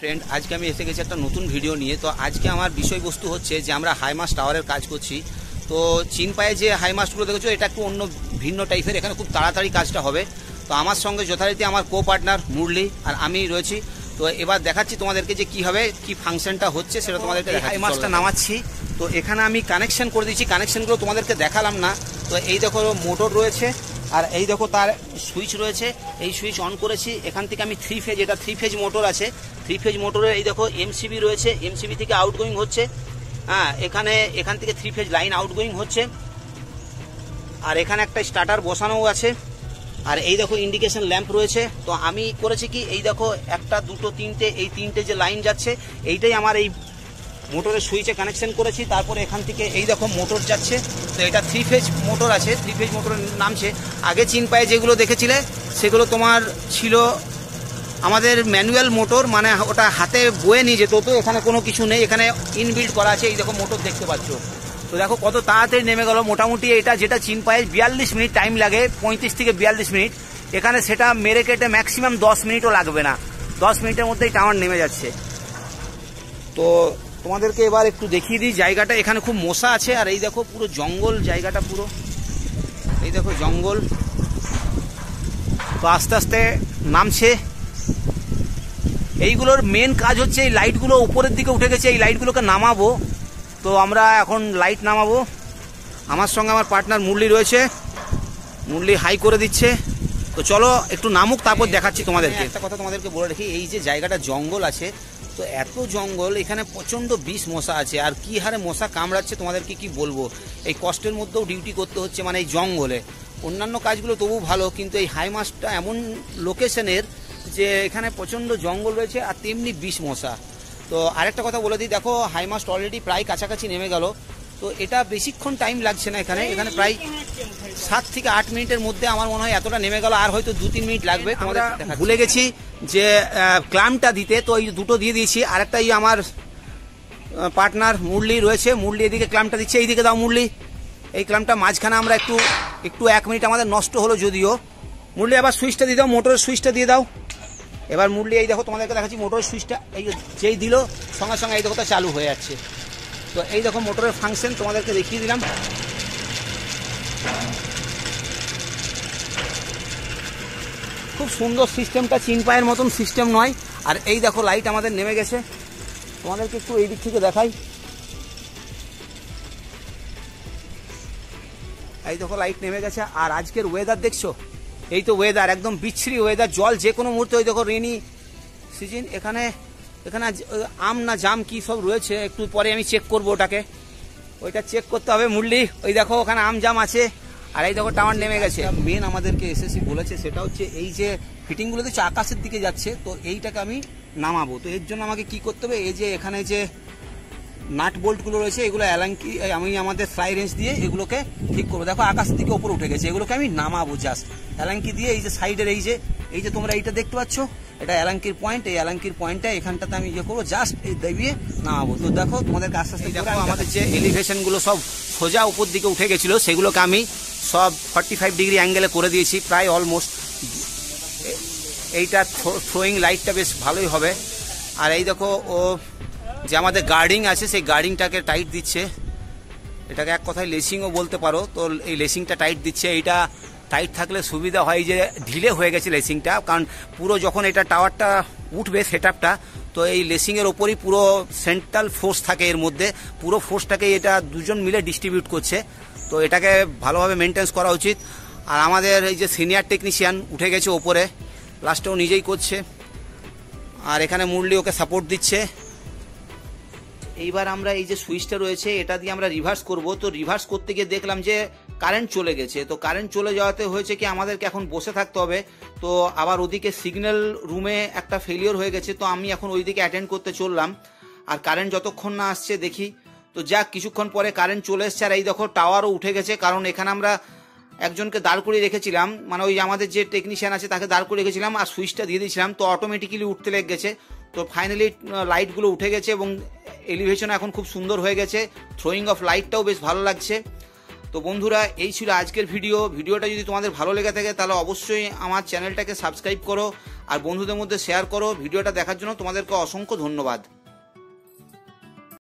Friend, আজকে আমি এসে গেছি একটা নতুন ভিডিও নিয়ে। তো আজকে আমার বিষয়বস্তু হচ্ছে যে আমরা হাইমাস্ট টাওয়ারের কাজ করছি। তো চিনপায়ে যে হাইমাস্টগুলো দেখেছো, এটা একটু অন্য ভিন্ন টাইপের, এখানে খুব তাড়াতাড়ি কাজটা হবে। তো আমার সঙ্গে যথারীতি আমার কো পার্টনার মুরলি আর আমি রয়েছি। তো এবার দেখাচ্ছি তোমাদেরকে যে কীভাবে কি ফাংশনটা হচ্ছে সেটা তোমাদেরকে। হাইমাস্টটা নামাচ্ছি, তো এখানে আমি কানেকশন করে দিচ্ছি। কানেকশনগুলো তোমাদেরকে দেখালাম না। তো এই দেখো মোটর রয়েছে, আর এই দেখো তার সুইচ রয়েছে। এই সুইচ অন করেছি, এখান থেকে আমি থ্রি ফেজ, এটা থ্রি ফেজ মোটর আছে। থ্রি ফেজ মোটরের এই দেখো এমসিবি রয়েছে, এমসিবি থেকে আউটগোয়িং হচ্ছে। হ্যাঁ, এখান থেকে থ্রি ফেজ লাইন আউটগোয়িং হচ্ছে। আর এখানে একটা স্টার্টার বসানোও আছে। আর এই দেখো ইন্ডিকেশন ল্যাম্প রয়েছে। তো আমি করেছি কি, এই দেখো একটা দুটো তিনটে, এই তিনটে যে লাইন যাচ্ছে এইটাই আমার এই মোটরের সুইচে কানেকশন করেছি। তারপরে এখান থেকে এই দেখো মোটর যাচ্ছে। তো এটা থ্রি ফেজ মোটর আছে, থ্রি ফেজ মোটরের নামছে। আগে চিনপায়ে যেগুলো দেখেছিলে সেগুলো তোমার ছিল আমাদের ম্যানুয়াল মোটর, মানে ওটা হাতে বয়ে নিয়ে যেত। তো এখানে কোনো কিছু নেই, এখানে ইনবিল্ট করা আছে। এই দেখো মোটর দেখতে পাচ্ছ। তো দেখো কত তাড়াতাড়ি নেমে গেল। মোটামুটি এটা যেটা চিনপায়ে 42 মিনিট টাইম লাগে, 35 থেকে 42 মিনিট, এখানে সেটা মেরে কেটে ম্যাক্সিমাম 10 মিনিটও লাগবে না। 10 মিনিটের মধ্যেই টাওয়ার নেমে যাচ্ছে। তো তোমাদেরকে এবার একটু দেখিয়ে দিই জায়গাটা। এখানে খুব মশা আছে, আর এই দেখো পুরো জঙ্গল জায়গাটা পুরো। এই দেখো জঙ্গল। তো আস্তে আস্তে নামছে। এইগুলোর মেন কাজ হচ্ছে এই লাইটগুলো উপরের দিকে উঠে গেছে, এই লাইটগুলোকে নামাবো। তো আমরা এখন লাইট নামাবো। আমার সঙ্গে আমার পার্টনার মুরলি রয়েছে, মুরলি হাই করে দিচ্ছে। তো চলো একটু নামুক, তারপর দেখাচ্ছি তোমাদেরকে। একটা কথা তোমাদেরকে বলে রাখি, এই যে জায়গাটা জঙ্গল আছে, তো এত জঙ্গল, এখানে প্রচণ্ড বিষ মশা আছে। আর কি হারে মশা কামড়াচ্ছে তোমাদেরকে কি বলবো। এই কষ্টের মধ্যেও ডিউটি করতে হচ্ছে, মানে এই জঙ্গলে। অন্যান্য কাজগুলো তবু ভালো, কিন্তু এই হাইমাস্টটা এমন লোকেশনের যে এখানে প্রচণ্ড জঙ্গল রয়েছে আর তেমনি বিষ মশা। তো আরেকটা কথা বলে দিই, দেখো হাইমাস্ট অলরেডি প্রায় কাছাকাছি নেমে গেল। তো এটা বেশিক্ষণ টাইম লাগছে না, এখানে প্রায় 7 থেকে 8 মিনিটের মধ্যে আমার মনে হয় এতটা নেমে গেল। আর হয়তো 2-3 মিনিট লাগবে। আমরা ভুলে গেছি যে ক্ল্যাম্পটা দিতে, তো এই দুটো দিয়ে দিয়েছি। আরেকটা এই আমার পার্টনার মুরলি রয়েছে, মুরলি এদিকে ক্ল্যাম্পটা দিচ্ছে। এইদিকে দাও মুরলি, এই ক্ল্যাম্পটা মাঝখানে আমরা একটু 1 মিনিট আমাদের নষ্ট হলো যদিও। মুরলি আবার সুইচটা দিয়ে দাও, মোটরের সুইচটা দিয়ে দাও। এবার মুরলি এই দেখো তোমাদেরকে দেখাচ্ছি মোটরের সুইচটা, এই যেই দিল সঙ্গে সঙ্গে এই দেখো তা চালু হয়ে যাচ্ছে। তো এই দেখো মোটরের ফাংশন তোমাদেরকে দেখিয়ে দিলাম। খুব সুন্দর সিস্টেমটা, চিনপায়ের মতন সিস্টেম নয়। আর এই দেখো লাইট আমাদের নেমে গেছে, তোমাদেরকে একটু এই দিক থেকে দেখাই। এই দেখো লাইট নেমে গেছে। আর আজকের ওয়েদার দেখছো, এই তো ওয়েদার একদম বিচ্ছিরি ওয়েদার। জল যে কোনো মুহূর্তে, ওই দেখো রেনি সিজন। এখানে আম না জাম কি সব রয়েছে, একটু পরে আমি চেক করবো ওটাকে, ওইটা চেক করতে হবে মুরলি। ওই দেখো ওখানে আম জাম আছে। আর এই দেখো টাওয়ার নেমে গেছে। মেন আমাদেরকে এসএসসি বলেছে সেটা হচ্ছে এই যে ফিটিংগুলো দেখছো আকাশের দিকে যাচ্ছে, তো এইটাকে আমি নামাবো। তো এর জন্য আমাকে কি করতে হবে, এই যে এখানে যে নাট বোল্টগুলো রয়েছে এগুলো অ্যালাঙ্কি, আমি আমাদের ফ্লাই রেঞ্জ দিয়ে এগুলোকে ঠিক করবো। দেখো আকাশের দিকে ওপরে উঠে গেছে, এগুলোকে আমি নামাবো জাস্ট অ্যালাঙ্কি দিয়ে। এই যে সাইডের এই যে তোমরা এইটা দেখতে পাচ্ছ, এটা অ্যালাঙ্কির পয়েন্ট। এই অ্যালাঙ্কির পয়েন্টটা এখানটাতে আমি ইয়ে করবো, জাস্ট এই দেবিয়ে নামাবো। তো দেখো তোমাদেরকে আস্তে আস্তে দেখো আমাদের যে এলিভেশনগুলো সব সোজা উপর দিকে উঠে গেছিলো, সেগুলোকে আমি সব 45 ডিগ্রি অ্যাঙ্গেলে করে দিয়েছি প্রায় অলমোস্ট। এইটা থ্রোয়িং লাইটটা বেশ ভালোই হবে। আর এই দেখো ও যে আমাদের গার্ডিং আছে, সেই গার্ডিংটাকে টাইট দিচ্ছে। এটাকে এক কথায় লেসিংও বলতে পারো। তো এই লেসিংটা টাইট দিচ্ছে। এইটা টাইট থাকলে সুবিধা হয় যে ঢিলে হয়ে গেছে লেসিংটা, কারণ পুরো যখন এটা টাওয়ারটা উঠবে সেটআপটা, তো এই লেসিংয়ের ওপরই পুরো সেন্ট্রাল ফোর্স থাকে, এর মধ্যে পুরো ফোর্সটাকে এটা দুজন মিলে ডিস্ট্রিবিউট করছে। তো এটাকে ভালোভাবে মেনটেন্স করা উচিত। আর আমাদের এই যে সিনিয়র টেকনিশিয়ান উঠে গেছে ওপরে, লাস্টেও নিজেই করছে। আর এখানে মুরলি ওকে সাপোর্ট দিচ্ছে। এইবার আমরা এই যে সুইচটা রয়েছে এটা দিয়ে আমরা রিভার্স করব। তো রিভার্স করতে গিয়ে দেখলাম যে কারেন্ট চলে গেছে। তো কারেন্ট চলে যাওয়াতে হয়েছে কি, আমাদেরকে এখন বসে থাকতে হবে। তো আবার ওদিকে সিগন্যাল রুমে একটা ফেলিওর হয়ে গেছে। তো আমি এখন ওইদিকে অ্যাটেন্ড করতে চললাম। আর কারেন্ট যতক্ষণ না আসছে দেখি। তো যাক, কিছুক্ষণ পরে কারেন্ট চলে এসছে। আর এই দেখো টাওয়ারও উঠে গেছে, কারণ এখানে আমরা একজনকে দাঁড় করিয়ে রেখেছিলাম, মানে ওই আমাদের যে টেকনিশিয়ান আছে তাকে দাঁড় করে রেখেছিলাম, আর সুইচটা দিয়ে দিয়েছিলাম। তো অটোমেটিক্যালি উঠতে লেগে গেছে। তো ফাইনালি লাইটগুলো উঠে গেছে এবং এলিভেশন এখন খুব সুন্দর হয়ে গেছে। থ্রোয়িং অফ লাইটটাও বেশ ভালো লাগছে। তো বন্ধুরা, এই ছিল আজকের ভিডিওটা যদি তোমাদের ভালো লেগে থাকে তাহলে অবশ্যই আমার চ্যানেলটাকে সাবস্ক্রাইব করো। আর বন্ধুদের মধ্যে শেয়ার করো। ভিডিওটা দেখার জন্য তোমাদেরকে অসংখ্য ধন্যবাদ।